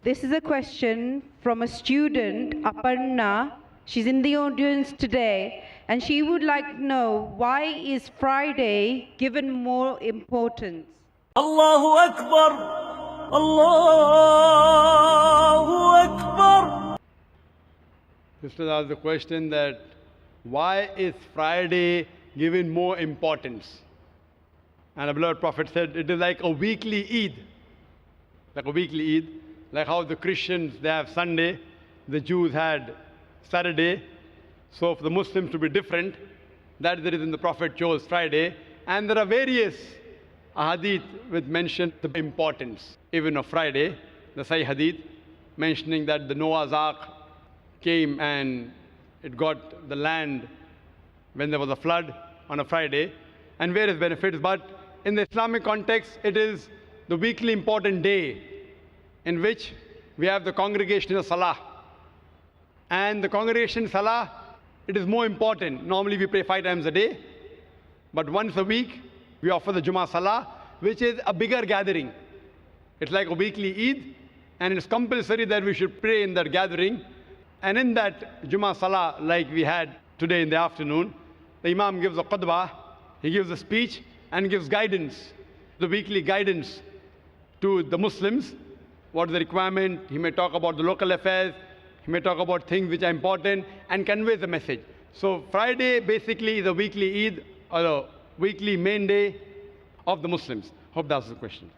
This is a question from a student, Aparna. She's in the audience today, and she would like to know, why is Friday given more importance? Allahu Akbar! Allahu Akbar! Sister asked the question that, why is Friday given more importance? And the beloved Prophet said, it is like a weekly Eid. Like a weekly Eid. Like how the Christians, they have Sunday, the Jews had Saturday. So for the Muslims to be different, that is the reason the Prophet chose Friday. And there are various hadith which mention the importance even of Friday. The sahih hadith mentioning that the Noah's Ark came and it got the land when there was a flood on a Friday, and various benefits. But in the Islamic context, it is the weekly important day in which we have the congregational salah. And the congregation salah, it is more important. Normally we pray 5 times a day, but once a week we offer the Jummah salah, which is a bigger gathering. It's like a weekly Eid, and it's compulsory that we should pray in that gathering. And in that Jummah salah, like we had today in the afternoon, the Imam gives a khutbah, he gives a speech and gives guidance, the weekly guidance to the Muslims. What is the requirement? He may talk about the local affairs, he may talk about things which are important and convey the message. So Friday basically is a weekly Eid or a weekly main day of the Muslims. Hope that's the question.